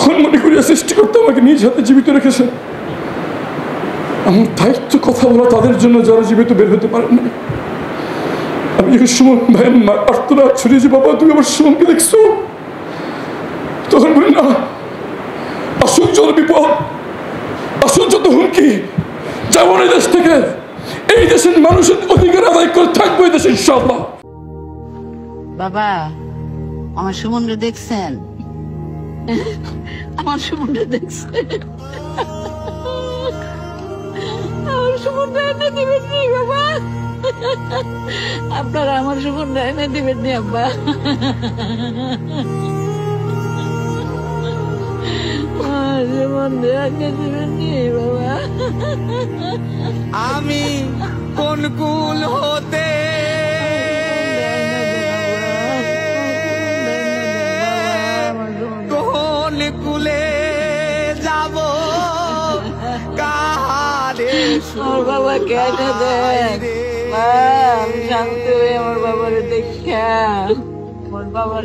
তখন মনে করি সৃষ্টিকর্তা আমাকে নিজ হাতে জীবিত রেখেছে। আমার দায়িত্ব কথা বলা তাদের জন্য যারা জীবিত বের হতে পারেন না। আমি যখন সুমন ভাইয়ের আর্তনাদ ছড়িয়েছি, বাবা তুমি আমার সুমনকে দেখছো? তখন বলি না, আসুক যত বিপদ, আসুক যত হুমকি, যেমন এই দেশ থেকে এই দেশের মানুষের অধিকার আদায় করে থাকবো এই দেশে ইনশাআল্লাহ। বাবা আমার সুমনরে দেখছেন? আমার সুমনরে দেখছেন? আমার সুমনটা এনে দিবেন নি বাবা? আপনারা আমার সুমনটা এনে দিবেন নি আব্বা? আমি কোন কুল হতে কোন কুলে যাব, কাহারে আমার বাবা কেন দেন? আমি শান্তি হয়ে আমার বাবারে দেখা, আমার বাবার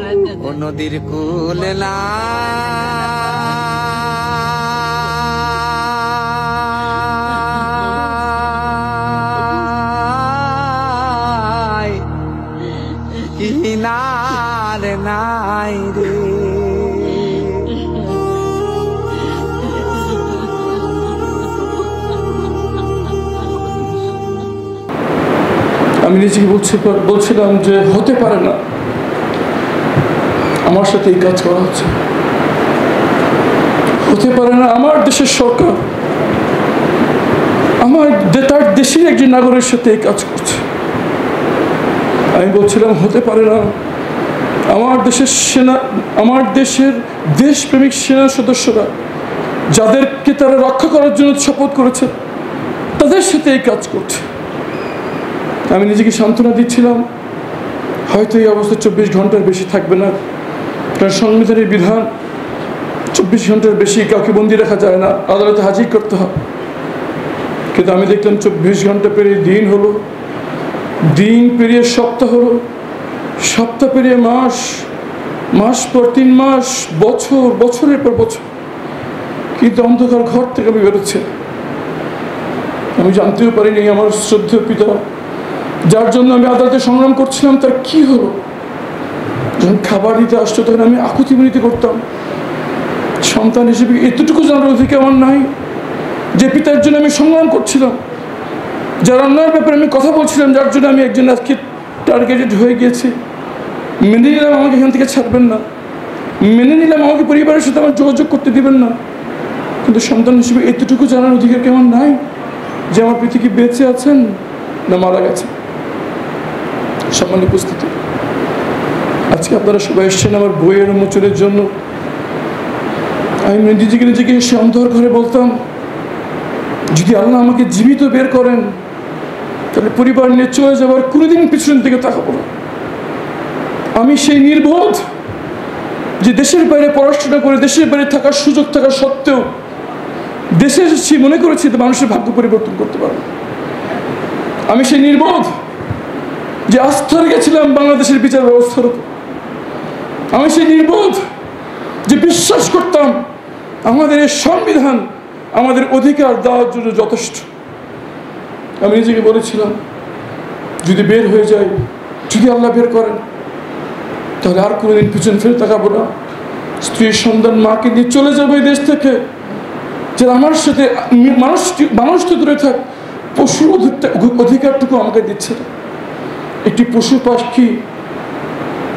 নদীর কুল না কিনার নাই রে। আমি নিজেকে বলছিলাম যে হতে পারে না আমার সাথে এই কাজ করা হচ্ছে, হতে পারে না আমার দেশের সরকার আমার তার দেশের একজন নাগরিকের সাথে এই কাজ করছে। আমি বলছিলাম হতে পারে না আমার দেশের সেনা, আমার দেশের দেশপ্রেমিক সেনা সদস্যরা যাদেরকে তারা রক্ষা করার জন্য শপথ করেছে তাদের সাথে এই কাজ করছে। আমি নিজেকে সান্ত্বনা দিচ্ছিলাম, হয়তো এই অবস্থা 24 ঘন্টার বেশি থাকবে না, কারণ সংবিধানের বিধান 24 ঘন্টার বেশি কাউকে বন্দি রাখা যায় না, আদালতে হাজির করতে হয়। কিন্তু আমি দেখলাম 24 ঘন্টা পেরিয়ে দিন হলো, দিন পেরিয়ে সপ্তাহ হলো, সপ্তাহ পেরিয়ে মাস, মাস পর 3 মাস, বছর, বছরের পর বছর, কিন্তু অন্ধকার ঘর থেকে আমি বেরোচ্ছে। আমি জানতেও পারিনি আমার শ্রদ্ধেয় পিতা যার জন্য আমি আদালতে সংগ্রাম করছিলাম তার কি হলো। যখন খাবার দিতে আসতো তখন আমি আকুতি মিনতি করতাম, সন্তান হিসেবে এতটুকু জানার অধিকার আমার নাই যে পিতার জন্য আমি সংগ্রাম করছিলাম, যার অন্যায়ের ব্যাপারে আমি কথা বলছিলাম, যার জন্য আমি একজন আজকে টার্গেটেড হয়ে গিয়েছি। মেনে নিলাম আমাকে এখান থেকে ছাড়বেন না, মেনে নিলাম আমাকে পরিবারের সাথে আমার যোগাযোগ করতে দিবেন না, কিন্তু সন্তান হিসেবে এতটুকু জানার অধিকার কি আমার নাই যে আমার পিতা কি বেঁচে আছেন না মারা গেছে? সম্মানিত উপস্থিতি, আজকে আপনারা সবাই এসছেন আমার বইয়ের উন্মোচনের জন্য। আমি নিজেকে সে অন্ধকার ঘরে বলতাম, যদি আল্লাহ আমাকে জীবিত বের করেন তাহলে পরিবার নিয়ে চলে যাবার কোনোদিন পিছনের দিকে তাকাবো না। আমি সেই নির্বোধ যে দেশের বাইরে পড়াশোনা করে দেশের বাইরে থাকার সুযোগ থাকা সত্ত্বেও দেশে এসেছি মনে করেছি যে মানুষের ভাগ্য পরিবর্তন করতে পারবে। আমি সেই নির্বোধ যে আস্থা রেখেছিলাম বাংলাদেশের বিচার ব্যবস্থার উপর। আমি সেই নির্বোধ যে বিশ্বাস করতাম আমাদের এই সংবিধান আমাদের অধিকার দেওয়ার জন্য যথেষ্ট। আমি নিজেকে বলেছিলাম যদি বের হয়ে যায়, যদি আল্লাহ বের করেন তাহলে আর কোনোদিন পিছন ফিরে তাকাবো না। স্ত্রীর সন্তান মাকে নিয়ে চলে যাবো এই দেশ থেকে, যে আমার সাথে মানুষ তো দূরে থাক, পশুর অধিকারটুকু আমাকে দিচ্ছে না। একটি পশু পাখি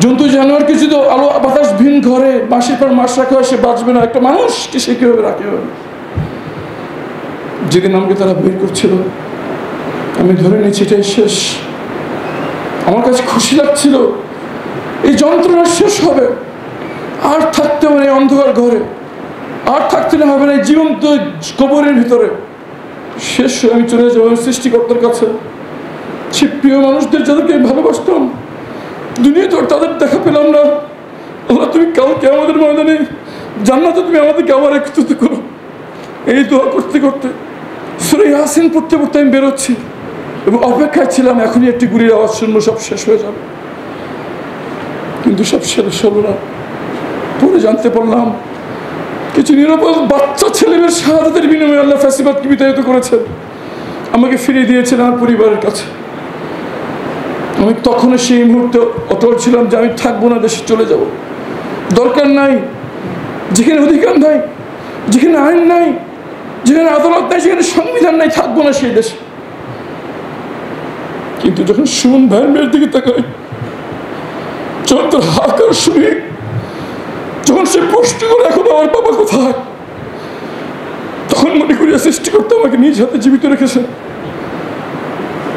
জন্তু জানোয়ারকে যদি আলো বাতাস ভিন ঘরে মাসের পর মাস রাখা হয় সে বাঁচবে না, একটা মানুষকে সে কীভাবে রাখে হবে? যেদিন আমাকে তারা বের করছিল আমি ধরে নিয়েছি এটাই শেষ। আমার কাছে খুশি লাগছিল এই যন্ত্রণা শেষ হবে, আর থাকতে হবে এই অন্ধকার ঘরে, আর থাকতে না হবে না এই জীবন্ত কবরের ভিতরে। শেষ হয়ে আমি চলে যাবো সৃষ্টিকর্তার কাছে। সে প্রিয় মানুষদের যাদেরকে আমি ভালোবাসতাম, দুনিয়াতে তাদের দেখা পেলাম না। আল্লাহ তুমি কালকে আমাদের ময়দানে জান্নাতে তুমি আমাদেরকে আবার একত্রিত করো। এই দোয়া করতে করতে সূরা ইয়াসিন পড়তে পড়তে আমি বেরোচ্ছি এবং অপেক্ষায় ছিলাম এখনই একটি গুলির আওয়াজ শুনবো, সব শেষ হয়ে যাবে। কিন্তু সব শেষ হলো না। পরে জানতে পারলাম কিছু নিরাপদ বাচ্চা ছেলেমেয়ের শাহাদাতের বিনিময়ে আল্লাহ ফ্যাসিবাদকে বিতাড়িত করেছেন, আমাকে ফিরিয়ে দিয়েছেন আমার পরিবারের কাছে। আমি তখন সেই মুহূর্তে অটল ছিলাম যে আমি থাকবো না, দেশে চলে যাব, দরকার নাই। যেখানে অধিকার নাই, যেখানে আইন নাই, যেখানে আদালত নাই, যেখানে সংবিধান নাই, থাকবো না সেই দেশে। কিন্তু যখন সুমন ভাইয়ের মেয়ের দিকে তাকাই, যখন তার হাহাকার শুনি, যখন সে প্রশ্ন করে এখন আমার বাবা কোথায়, তখন মনে করি সৃষ্টিকর্তা আমাকে নিজ হাতে জীবিত রেখেছে।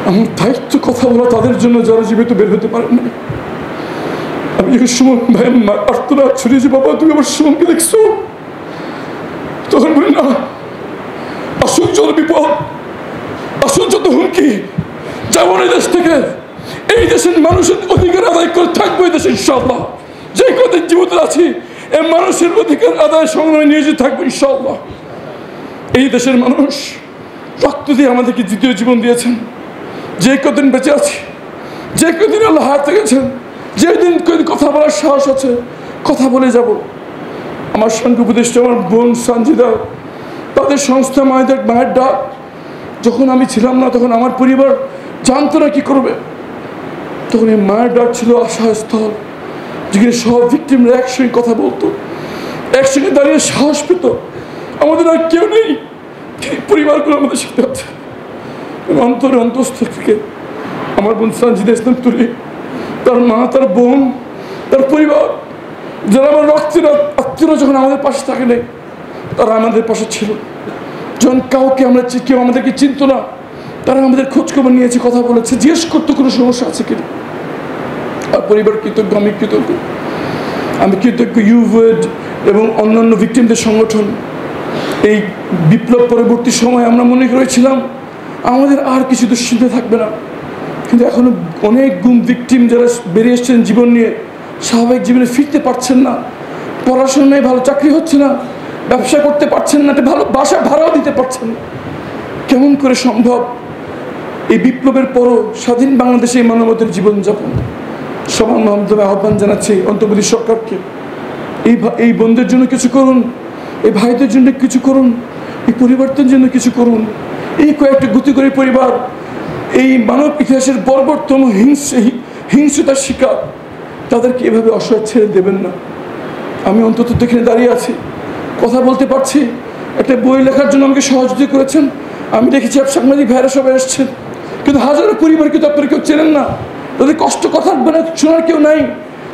আমার দায়িত্ব কথা বলা তাদের জন্য যারা জীবিত বের হতে পারেন না। আমি যখন সুমন ভাইয়ের আর্তনাদ ছড়িয়েছি, বাবা তুমি আমার সুমনকে দেখছো, তখন বলি না, আসুন যত বিপদ, আসুন যত হুমকি, যেমন এই দেশ থেকে এই দেশের মানুষের অধিকার আদায় করে থাকবো এই দেশে ইনশাআল্লাহ। যে কদিন জীবিত আছি এই মানুষের অধিকার আদায় সংগ্রামে নিয়োজিত থাকবো ইনশাআল্লাহ। এই দেশের মানুষ রক্ত দিয়ে আমাদেরকে দ্বিতীয় জীবন দিয়েছেন। যে কদিন বেঁচে আছি, যে কদিন আল্লাহ হাত থেকেছেন, যেদিন কদিন কথা বলার সাহস আছে, কথা বলে যাব। আমার সঙ্গে উপদেষ্টা আমার বোন সঞ্জিদা, তাদের সংস্থা মায়ের ডাক, যখন আমি ছিলাম না তখন আমার পরিবার জানতো না কী করবে, তখন এই মায়ের ডাক ছিল আশাস্থল, যেখানে সব ভিক্টিমরা একসঙ্গে কথা বলতো, একসঙ্গে দাঁড়িয়ে সাহস পেত। আমাদের আর কেউ নেই, পরিবারগুলো আমাদের সাথে আছে। অন্তরে অন্তঃস্থল থেকে আমার বোন সঞ্জিদা ইসলাম তুলি, তার মা, তার বোন, তার পরিবার, যারা আমার রক্তের আত্মীয়রা যখন আমাদের পাশে থাকে নেই, তারা আমাদের পাশে ছিল। যখন কাউকে আমরা কেউ আমাদেরকে চিনত না, তারা আমাদের খোঁজখবর নিয়েছে, কথা বলেছে, জিজ্ঞেস করতো কোনো সমস্যা আছে কিনা। আর পরিবার কৃতজ্ঞ, আমি কৃতজ্ঞ। আমি কৃতজ্ঞ ইউভেড এবং অন্যান্য ভিক্টিমদের সংগঠন। এই বিপ্লব পরবর্তী সময় আমরা মনে করেছিলাম আমাদের আর কিছু দুশ্চিন্তা থাকবে না, কিন্তু এখনো অনেক গুম ভিক্টিম যারা বেরিয়ে এসছেন জীবন নিয়ে, স্বাভাবিক জীবনে ফিরতে পারছেন না, পড়াশোনায় ভালো চাকরি হচ্ছে না, ব্যবসা করতে পারছেন না, একটা ভালো বাসা ভাড়াও দিতে পারছেন না। কেমন করে সম্ভব? এই বিপ্লবের পরও স্বাধীন বাংলাদেশে এই মানবতার জীবনযাপন। সবার মাধ্যমে আহ্বান জানাচ্ছি অন্তর্বর্তী সরকারকে, এই বোনদের জন্য কিছু করুন, এই ভাইদের জন্য কিছু করুন, এই পরিবর্তনের জন্য কিছু করুন। এই কয়েকটা গতিকরী পরিবার এই মানব ইতিহাসের বর্বরতম হিংস্রতার শিকার, তাদেরকে এভাবে অসহায় ছেড়ে দেবেন না। আমি অন্তত এখানে দাঁড়িয়ে আছি, কথা বলতে পারছি, একটা বই লেখার জন্য আমাকে সহযোগিতা করেছেন। আমি দেখেছি সাংবাদিক ভাইরা সবাই এসছেন, কিন্তু হাজারো পরিবারকে তো আপনারা কেউ চেনেন না, তাদের কষ্ট কথা মানে শোনার কেউ নাই।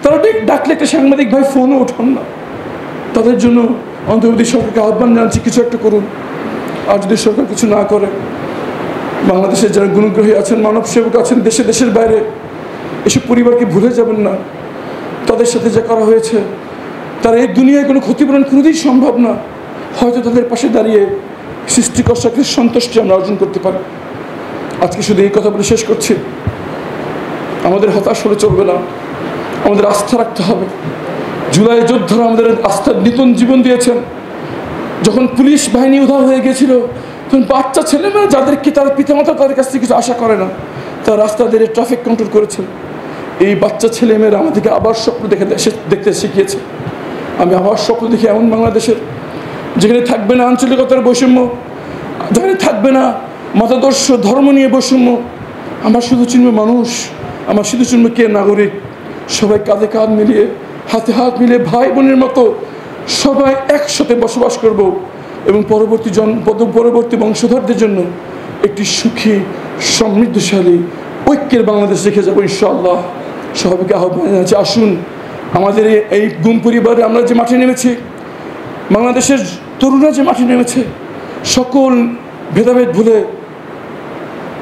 তারা ডাকলে একটা সাংবাদিক ভাই ফোনও ওঠান না। তাদের জন্য অন্তর্বর্তী সরকারকে আহ্বান জানাচ্ছি, কিছু একটা করুন। আর যদি সরকার কিছু না করে, বাংলাদেশের যারা গুণগ্রহী আছেন, মানব সেবক আছেন দেশে দেশের বাইরে, এসব পরিবারকে ভুলে যাবেন না। তাদের সাথে যা করা হয়েছে, তারা এই দুনিয়ায় কোনো ক্ষতিপূরণ কোনোদিন সম্ভব না। হয়তো তাদের পাশে দাঁড়িয়ে সৃষ্টিকর্তাকে সন্তুষ্টি আমরা অর্জন করতে পারি। আজকে শুধু এই কথা বলে শেষ করছি, আমাদের হতাশ হলে চলবে না, আমাদের আস্থা রাখতে হবে। জুলাই যোদ্ধারা আমাদের আস্থার নতুন জীবন দিয়েছেন। যখন পুলিশ বাহিনী উধাও হয়ে গেছিল, তখন বাচ্চা ছেলেমেয়েরা যাদেরকে তার পিতামাতা তাদের কাছ থেকে কিছু আশা করে না, তারা রাস্তা দিয়ে ট্রাফিক কন্ট্রোল করেছেন। এই বাচ্চা ছেলেমেয়েরা আমাদেরকে আবার স্বপ্ন দেখতে শিখিয়েছে। আমি আবার স্বপ্ন দেখি এমন বাংলাদেশের, যেখানে থাকবে না আঞ্চলিকতার বৈষম্য, যেখানে থাকবে না মতাদর্শ ধর্ম নিয়ে বৈষম্য। আমার শুধু চিনব মানুষ, আমার শুধু চিনব কে নাগরিক। সবাই কাঁধে কাঁধ মিলিয়ে, হাতে হাত মিলিয়ে, ভাই বোনের মতো সবাই একসাথে বসবাস করব এবং পরবর্তী বংশধরদের জন্য একটি সুখী, সমৃদ্ধশালী, ঐক্যের বাংলাদেশ রেখে যাবো ইনশাআল্লাহ। সবাইকে আহ্বান জানাচ্ছি, আসুন আমাদের এই গুম পরিবারে আমরা যে মাঠে নেমেছি, বাংলাদেশের তরুণরা যে মাঠে নেমেছে, সকল ভেদাভেদ ভুলে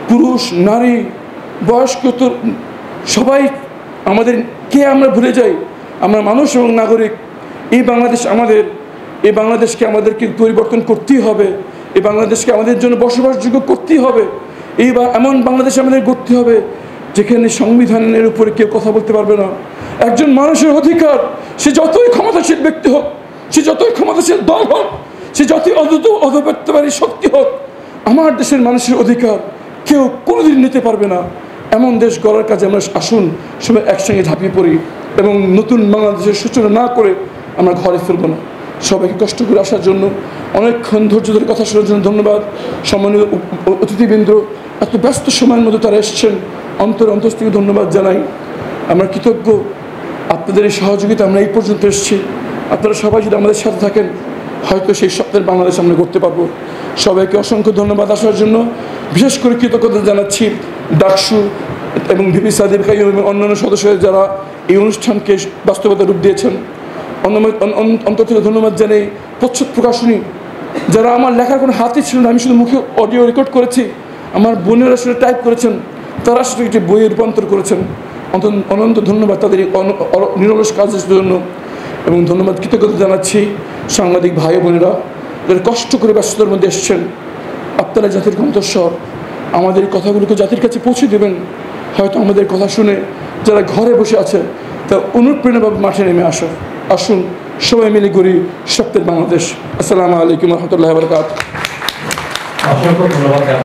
পুরুষ, নারী, বয়স্ক সবাই আমাদের আমরা ভুলে যাই। আমরা মানুষ এবং নাগরিক। এই বাংলাদেশ আমাদের, এই বাংলাদেশকে আমাদেরকে পরিবর্তন করতেই হবে। এই বাংলাদেশকে আমাদের জন্য বসবাসযোগ্য করতেই হবে। এমন বাংলাদেশ আমাদের গড়তে হবে যেখানে সংবিধানের উপরে কেউ কথা বলতে পারবে না। একজন মানুষের অধিকার, সে যতই ক্ষমতাশীল ব্যক্তি হোক, সে যতই ক্ষমতাশীল দল হোক, সে যতই অধপত্যবাদী শক্তি হোক, আমার দেশের মানুষের অধিকার কেউ কোনোদিন নিতে পারবে না। এমন দেশ গড়ার কাজে আমরা আসুন সবাই একসঙ্গে ঝাঁপিয়ে পড়ি এবং নতুন বাংলাদেশের সূচনা না করে আমরা ঘরে ফিরব না। সবাইকে কষ্ট করে আসার জন্য, অনেকক্ষণ ধৈর্য ধরে কথা শোনার জন্য ধন্যবাদ। সম্মানীয় অতিথিবৃন্দ, এত ব্যস্ত সময়ের মধ্যে তারা এসছেন, অন্তস্থিত ধন্যবাদ জানাই। আমরা কৃতজ্ঞ আপনাদের এই সহযোগিতা, আমরা এই পর্যন্ত এসেছি। আপনারা সবাই যদি আমাদের সাথে থাকেন, হয়তো সেই স্বপ্নের বাংলাদেশ আমরা করতে পারবো। সবাইকে অসংখ্য ধন্যবাদ আসার জন্য। বিশেষ করে কৃতজ্ঞতা জানাচ্ছি ডাকসু এবং ভিপি সাদিক কাইয়ুম এবং অন্যান্য সদস্যদের যারা এই অনুষ্ঠানকে বাস্তবতা রূপ দিয়েছেন। অন্তর থেকে ধন্যবাদ জানাই প্রচ্ছদ প্রকাশনী, যারা আমার লেখার কোনো হাতই ছিল না, আমি শুধু মুখে অডিও রেকর্ড করেছি, আমার বোনেরা সেটা টাইপ করেছেন, তারা সেটা একটি বইয়ে রূপান্তর করেছেন। অনন্ত ধন্যবাদ তাদের এই নিরলস কাজের জন্য। এবং ধন্যবাদ কৃতজ্ঞতা জানাচ্ছি সাংবাদিক ভাই বোনেরা, যারা কষ্ট করে ব্যস্ততার মধ্যে এসছেন। আপনারা জাতির কণ্ঠস্বর, আমাদের কথাগুলোকে জাতির কাছে পৌঁছে দেবেন। হয়তো আমাদের কথা শুনে যারা ঘরে বসে আছে, তারা অনুপ্রেরণাভাবে মাঠে নেমে আসুন, সবাই মিলে গড়ি স্বপ্নের বাংলাদেশ। আসসালামু আলাইকুম রহমতুল্লাহ বারকাত। অসংখ্য ধন্যবাদ।